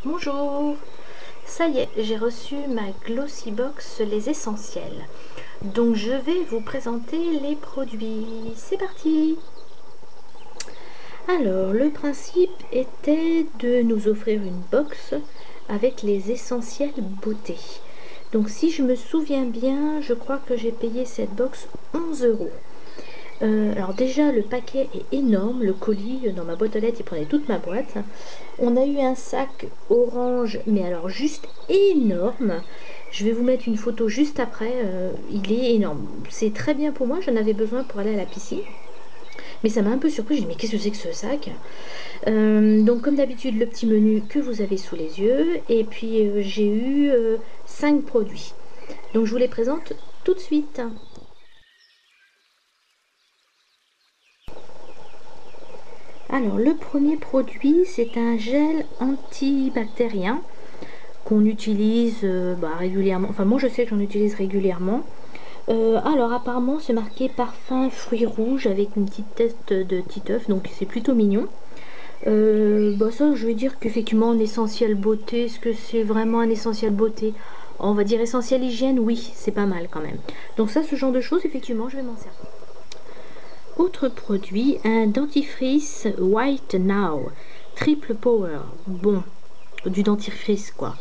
Bonjour, ça y est, j'ai reçu ma Glossy Box Les Essentiels. Donc je vais vous présenter les produits. C'est parti! Alors, le principe était de nous offrir une box avec les essentiels beauté. Donc si je me souviens bien, je crois que j'ai payé cette box 11 €. Alors déjà le paquet est énorme, le colis dans ma boîte aux lettres il prenait toute ma boîte. On a eu un sac orange mais alors juste énorme. Je vais vous mettre une photo juste après, il est énorme. C'est très bien pour moi, j'en avais besoin pour aller à la piscine. Mais ça m'a un peu surpris, j'ai dit mais qu'est-ce que c'est que ce sac? Donc comme d'habitude le petit menu que vous avez sous les yeux. Et puis j'ai eu 5 produits. Donc je vous les présente tout de suite. Alors le premier produit c'est un gel antibactérien qu'on utilise régulièrement, enfin moi je sais que j'en utilise régulièrement. Alors apparemment c'est marqué parfum fruits rouges avec une petite tête de Titeuf, donc c'est plutôt mignon. Ça je vais dire qu'effectivement en essentiel beauté, est-ce que c'est vraiment un essentiel beauté? On va dire essentiel hygiène, oui c'est pas mal quand même. Donc ça, ce genre de choses effectivement je vais m'en servir. Autre produit, un dentifrice White Now, triple power, bon, du dentifrice quoi.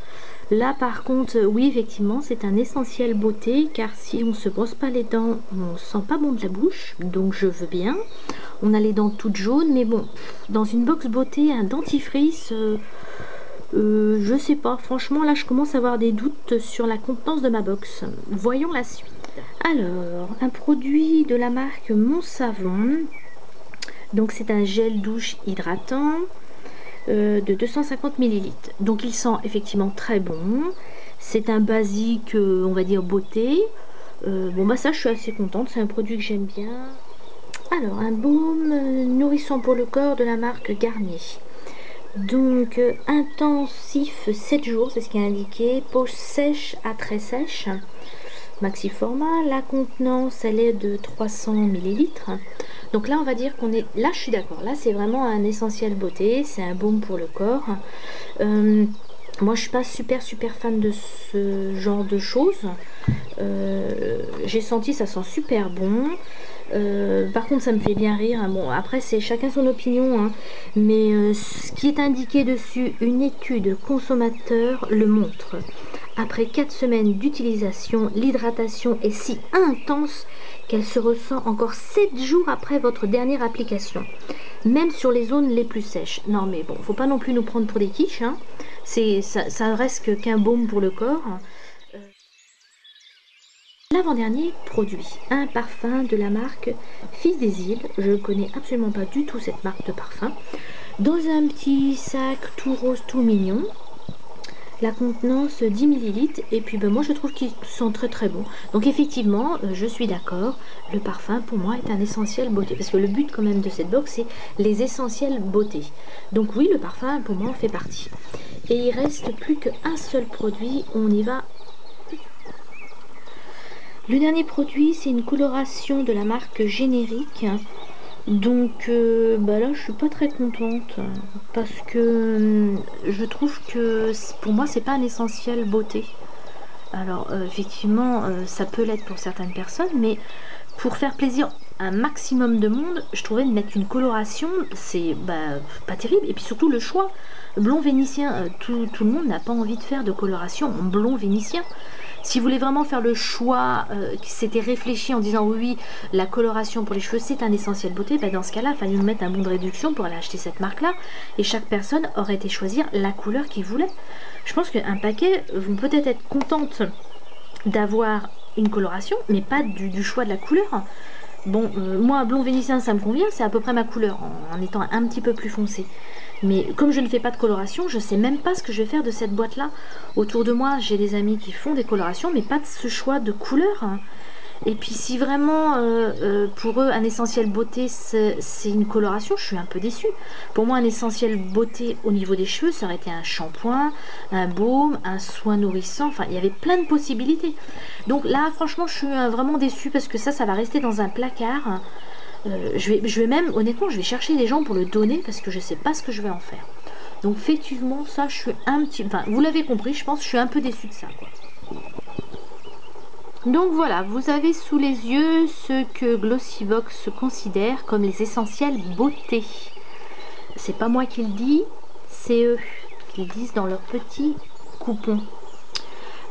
Là par contre, oui effectivement c'est un essentiel beauté, car si on se brosse pas les dents, on sent pas bon de la bouche, donc je veux bien. On a les dents toutes jaunes, mais bon, dans une box beauté, un dentifrice, je sais pas, franchement là je commence à avoir des doutes sur la contenance de ma box. Voyons la suite. Alors, un produit de la marque Mon Savon. Donc c'est un gel douche hydratant de 250 ml. Donc il sent effectivement très bon. C'est un basique, on va dire beauté. Ça je suis assez contente, c'est un produit que j'aime bien. Alors un baume nourrissant pour le corps de la marque Garnier. Donc intensif 7 jours, c'est ce qui est indiqué. Peau sèche à très sèche. Maxi format, la contenance elle est de 300 ml. Donc là on va dire qu'on est, là je suis d'accord, là c'est vraiment un essentiel beauté, c'est un baume pour le corps. Moi je suis pas super fan de ce genre de choses. J'ai senti ça sent super bon. Par contre ça me fait bien rire, hein. Bon après c'est chacun son opinion, hein. Mais ce qui est indiqué dessus, une étude consommateur le montre. Après 4 semaines d'utilisation, l'hydratation est si intense qu'elle se ressent encore 7 jours après votre dernière application, même sur les zones les plus sèches. Non mais bon, faut pas non plus nous prendre pour des quiches, hein. Ça reste qu'un baume pour le corps. L'avant-dernier produit, un parfum de la marque Fils des Îles. Je ne connais absolument pas du tout cette marque de parfum. Dans un petit sac tout rose, tout mignon. La contenance 10 ml. Et puis moi je trouve qu'il sent très bon. Donc effectivement, je suis d'accord. Le parfum pour moi est un essentiel beauté. Parce que le but quand même de cette box, c'est les essentiels beauté. Donc oui, le parfum pour moi en fait partie. Et il reste plus qu'un seul produit. On y va. Le dernier produit, c'est une coloration de la marque Générique. Donc là, je suis pas très contente parce que je trouve que pour moi, c'est pas un essentiel beauté. Alors, effectivement, ça peut l'être pour certaines personnes, mais pour faire plaisir à un maximum de monde, je trouvais de mettre une coloration, c'est pas terrible. Et puis surtout, le choix blond vénitien, tout le monde n'a pas envie de faire de coloration en blond vénitien. Si vous voulez vraiment faire le choix qui s'était réfléchi en disant oui, la coloration pour les cheveux c'est un essentiel beauté, dans ce cas-là, il fallait nous mettre un bon de réduction pour aller acheter cette marque-là. Et chaque personne aurait été choisir la couleur qu'il voulait. Je pense qu'un paquet vont peut-être être contentes d'avoir une coloration, mais pas du choix de la couleur. Bon, moi, blond vénitien, ça me convient, c'est à peu près ma couleur, en étant un petit peu plus foncé. Mais comme je ne fais pas de coloration, je ne sais même pas ce que je vais faire de cette boîte-là. Autour de moi, j'ai des amis qui font des colorations, mais pas de ce choix de couleur. Et puis si vraiment, pour eux, un essentiel beauté, c'est une coloration, je suis un peu déçue. Pour moi, un essentiel beauté au niveau des cheveux, ça aurait été un shampoing, un baume, un soin nourrissant. Enfin, il y avait plein de possibilités. Donc là, franchement, je suis vraiment déçue parce que ça va rester dans un placard. Je vais même, honnêtement, je vais chercher des gens pour le donner parce que je ne sais pas ce que je vais en faire. Donc effectivement, ça, je suis un petit... Enfin, vous l'avez compris, je pense que je suis un peu déçue de ça, quoi. Donc voilà, vous avez sous les yeux ce que Glossybox considère comme les essentiels beauté. C'est pas moi qui le dis, c'est eux qui le disent dans leur petit coupon.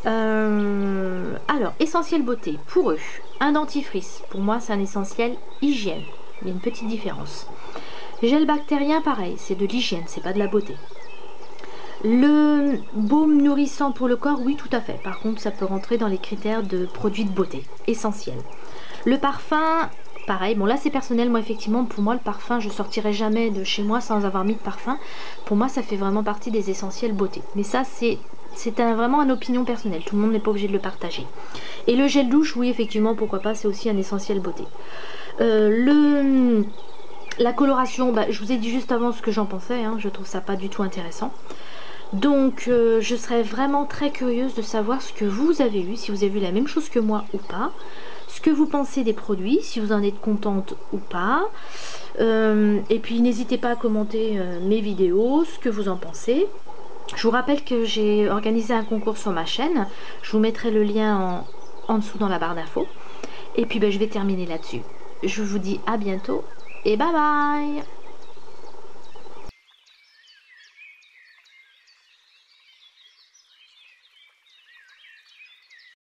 Alors, essentiel beauté, pour eux, un dentifrice. Pour moi, c'est un essentiel hygiène. Il y a une petite différence. Gel bactérien, pareil, c'est de l'hygiène, c'est pas de la beauté. Le baume nourrissant pour le corps, oui, tout à fait. Par contre, ça peut rentrer dans les critères de produits de beauté, essentiel. Le parfum, pareil. Bon, là, c'est personnel. Moi, effectivement, pour moi, le parfum, je sortirai jamais de chez moi sans avoir mis de parfum. Pour moi, ça fait vraiment partie des essentiels beauté. Mais ça, c'est vraiment une opinion personnelle. Tout le monde n'est pas obligé de le partager. Et le gel douche, oui, effectivement, pourquoi pas, c'est aussi un essentiel beauté. La coloration, bah, je vous ai dit juste avant ce que j'en pensais. Hein, je trouve ça pas du tout intéressant. Donc je serais vraiment très curieuse de savoir ce que vous avez eu, si vous avez vu la même chose que moi ou pas, ce que vous pensez des produits, si vous en êtes contente ou pas, et puis n'hésitez pas à commenter mes vidéos, ce que vous en pensez. Je vous rappelle que j'ai organisé un concours sur ma chaîne, je vous mettrai le lien en dessous dans la barre d'infos, et puis ben, je vais terminer là-dessus. Je vous dis à bientôt et bye bye.